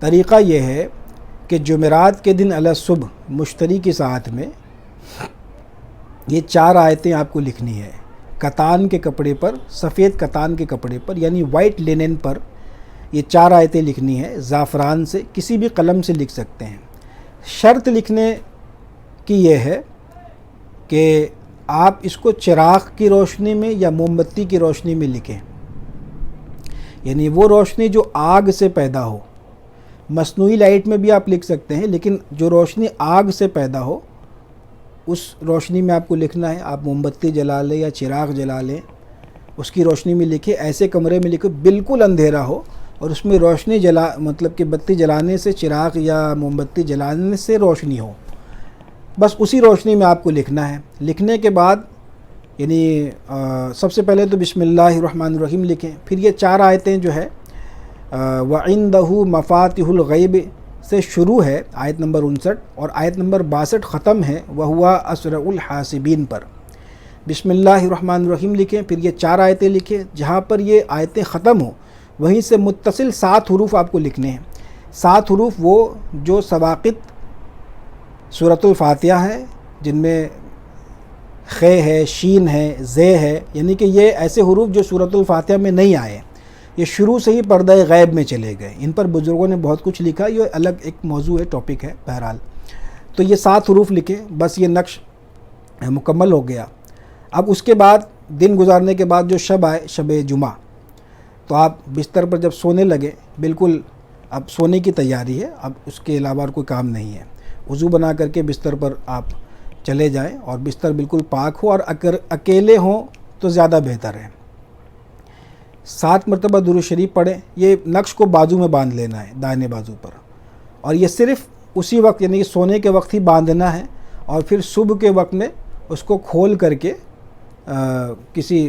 طریقہ یہ ہے کہ جمعرات کے دن علی صبح مشتری کی ساعت میں یہ 4 آیتیں آپ کو لکھنی ہے، کتان کے کپڑے پر، سفید کتان کے کپڑے پر یعنی وائٹ لینن پر یہ 4 آیتیں لکھنی ہے، زعفران سے، کسی بھی قلم سے لکھ سکتے ہیں۔ شرط لکھنے کی یہ ہے کہ آپ اس کو چراغ کی روشنی میں یا موم بتی کی روشنی میں لکھیں، یعنی وہ روشنی جو آگ سے پیدا ہو۔ مصنوعی لائٹ میں بھی آپ لکھ سکتے ہیں، لیکن جو روشنی آگ سے پیدا ہو اس روشنی میں آپ کو لکھنا ہے۔ آپ موم بتی جلا لیں یا چراغ جلا لیں، اس کی روشنی میں لکھیں۔ ایسے کمرے میں لکھیں بالکل اندھیرا ہو اور اس میں روشنی مطلب کہ بتی جلانے سے، چراغ یا موم بتی جلانے سے روشنی ہو، بس اسی روشنی میں آپ کو لکھنا ہے۔ لکھنے کے بعد یعنی سب سے پہلے تو بسم اللہ الرحمن الرحیم لکھیں، پھر یہ 4 آیتیں جو ہے وَعِندَهُ مَفَاتِحُ الْغَيْبِ سے شروع ہے، آیت نمبر 59، اور آیت نمبر 62 ختم ہے وَهُوَ أَسْرَعُ الْحَاسِبِينَ پر۔ بسم اللہ الرحمن الرحیم لکھیں، پھر یہ 4 آیتیں لکھیں، جہاں پر یہ آیتیں ختم ہوں وہیں سے متصل 7 حروف آپ کو لکھنے ہیں۔ 7 حروف وہ جو سواقط سورۃ الفاتحہ ہے، جن میں خ ہے، شین ہے، زے ہے، یعنی کہ یہ ایسے حروف جو سورۃ الفاتحہ میں نہیں آئے، یہ شروع سے ہی پردہ غیب میں چلے گئے۔ ان پر بزرگوں نے بہت کچھ لکھا، یہ الگ ایک موضوع ہے، ٹاپک ہے بہرحال۔ تو یہ 7 حروف لکھیں، بس یہ نقش مکمل ہو گیا۔ اب اس کے بعد دن گزارنے کے بعد جو شب آئے، شب جمعہ، تو آپ بستر پر جب سونے لگے، بالکل اب سونے کی تیاری ہے، اب اس کے علاوہ اور کوئی کام نہیں ہے۔ وضو بنا کر کے بستر پر آپ چلے جائیں اور بستر بالکل پاک ہو، اور اگر اکیلے ہوں تو زیادہ بہتر ہے۔ 7 مرتبہ درود شریف پڑھیں۔ یہ نقش کو بازو میں باندھ لینا ہے، دائیں بازو پر، اور یہ صرف اسی وقت یعنی سونے کے وقت ہی باندھنا ہے، اور پھر صبح کے وقت میں اس کو کھول کر کے کسی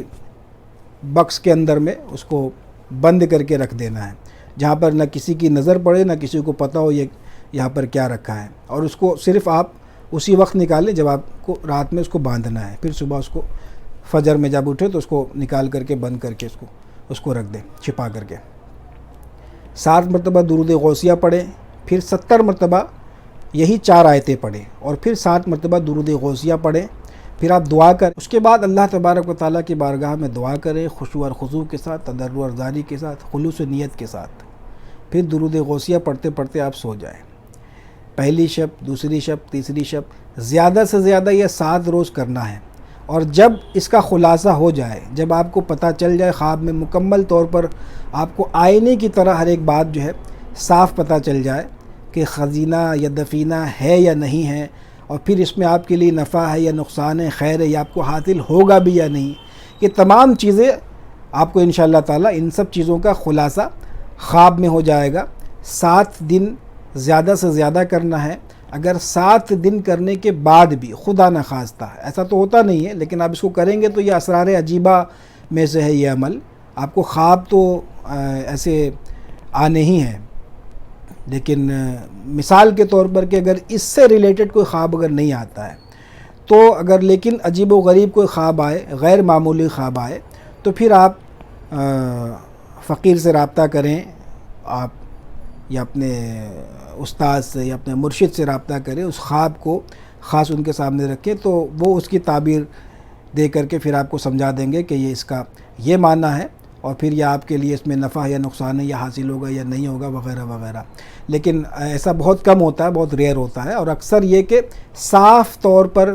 بکس کے اندر میں اس کو بند کر کے رکھ دینا ہے، جہاں پر نہ کسی کی نظر پڑے، نہ کسی کو پتہ ہو یہ یہاں پر کیا رکھا ہے، اور اس کو صرف آپ اسی وقت نکالیں جب آپ کو رات میں اس کو باندھنا ہے، پھر صبح اس کو فجر میں جب اٹھے تو اس کو نکال کر کے بند کر کے اس کو رکھ دیں چھپا کر کے۔ 7 مرتبہ درود غوثیہ پڑھیں، پھر 70 مرتبہ یہی 4 آیتیں پڑھیں، اور پھر 7 مرتبہ درود غوثیہ پڑھیں، پھر آپ دعا کریں۔ اس کے بعد اللہ تبارک و تعالیٰ کی بارگاہ میں دعا کریں، خشوع اور خضوع کے ساتھ، تضرع اور زاری کے ساتھ، خلوص نیت کے ساتھ۔ پھر درود غوثیہ پڑھتے پڑھتے آپ سو جائیں۔ پہلی شب، دوسری شب، تیسری شب، زیادہ سے زیادہ یہ 7 روز کرنا ہے، اور جب اس کا خلاصہ ہو جائے، جب آپ کو پتہ چل جائے خواب میں مکمل طور پر، آپ کو آئینے کی طرح ہر ایک بات جو ہے صاف پتہ چل جائے کہ خزینہ یا دفینہ ہے یا نہیں ہے، اور پھر اس میں آپ کے لیے نفع ہے یا نقصان ہے، خیر ہے یا آپ کو حاصل ہوگا بھی یا نہیں، یہ تمام چیزیں آپ کو انشاءاللہ تعالیٰ ان سب چیزوں کا خلاصہ خواب میں ہو جائے گا۔ 7 دن زیادہ سے زیادہ کرنا ہے۔ اگر 7 دن کرنے کے بعد بھی خدا نخواستہ، ایسا تو ہوتا نہیں ہے، لیکن آپ اس کو کریں گے تو یہ اسرار عجیبہ میں سے ہے یہ عمل۔ آپ کو خواب تو ایسے آنے ہی ہیں، لیکن مثال کے طور پر کہ اگر اس سے ریلیٹڈ کوئی خواب اگر نہیں آتا ہے تو اگر لیکن عجیب و غریب کوئی خواب آئے، غیر معمولی خواب آئے، تو پھر آپ فقیر سے رابطہ کریں، آپ یا اپنے استاد سے یا اپنے مرشد سے رابطہ کریں، اس خواب کو خاص ان کے سامنے رکھیں، تو وہ اس کی تعبیر دے کر کے پھر آپ کو سمجھا دیں گے کہ یہ اس کا یہ معنی ہے، اور پھر یہ آپ کے لیے اس میں نفع یا نقصان ہے، یا حاصل ہوگا یا نہیں ہوگا، وغیرہ وغیرہ۔ لیکن ایسا بہت کم ہوتا ہے، بہت ریئر ہوتا ہے، اور اکثر یہ کہ صاف طور پر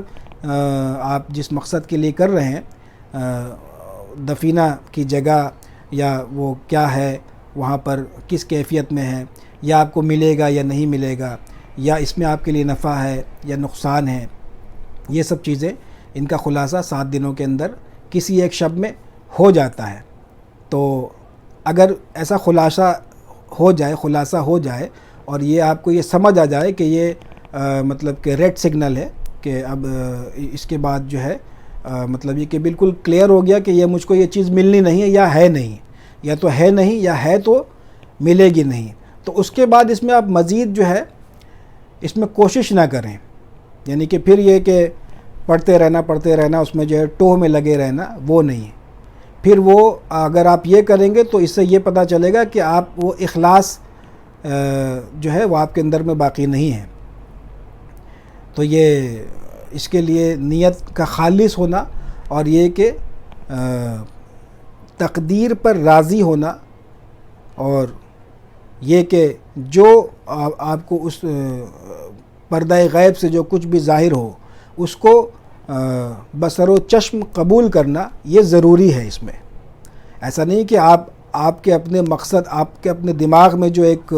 آپ جس مقصد کے لیے کر رہے ہیں، دفینہ کی جگہ یا وہ کیا ہے، وہاں پر کس کیفیت میں ہے، یا آپ کو ملے گا یا نہیں ملے گا، یا اس میں آپ کے لیے نفع ہے یا نقصان ہے، یہ سب چیزیں ان کا خلاصہ 7 دنوں کے اندر کسی ایک شب میں ہو جاتا ہے۔ تو اگر ایسا خلاصہ ہو جائے اور یہ آپ کو یہ سمجھ آ جائے کہ یہ مطلب کہ ریڈ سگنل ہے کہ اب اس کے بعد جو ہے مطلب یہ کہ بالکل کلیئر ہو گیا کہ یہ مجھ کو یہ چیز ملنی نہیں ہے یا ہے نہیں، یا تو ہے نہیں یا ہے تو ملے گی نہیں، تو اس کے بعد اس میں آپ مزید جو ہے اس میں کوشش نہ کریں، یعنی کہ پھر یہ کہ پڑھتے رہنا اس میں جو ہے ٹوہ میں لگے رہنا، وہ نہیں۔ پھر وہ اگر آپ یہ کریں گے تو اس سے یہ پتہ چلے گا کہ آپ وہ اخلاص جو ہے وہ آپ کے اندر میں باقی نہیں ہے۔ تو یہ اس کے لیے نیت کا خالص ہونا اور یہ کہ تقدیر پر راضی ہونا، اور یہ کہ جو آپ کو اس پردہ غیب سے جو کچھ بھی ظاہر ہو اس کو بصر و چشم قبول کرنا، یہ ضروری ہے۔ اس میں ایسا نہیں کہ آپ کے اپنے مقصد، آپ کے اپنے دماغ میں جو ایک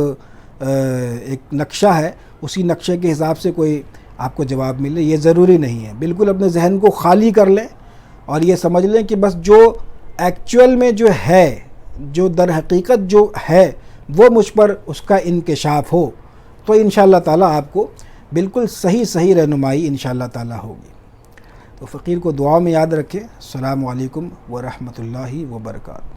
نقشہ ہے اسی نقشے کے حساب سے کوئی آپ کو جواب ملے، یہ ضروری نہیں ہے۔ بالکل اپنے ذہن کو خالی کر لیں اور یہ سمجھ لیں کہ بس جو ایکچول میں جو ہے، جو در حقیقت جو ہے وہ مجھ پر اس کا انکشاف ہو، تو انشاءاللہ تعالیٰ آپ کو بالکل صحیح رہنمائی انشاءاللہ تعالیٰ ہوگی۔ تو فقیر کو دعا میں یاد رکھیں۔ السلام علیکم ورحمۃ اللہ وبرکاتہ۔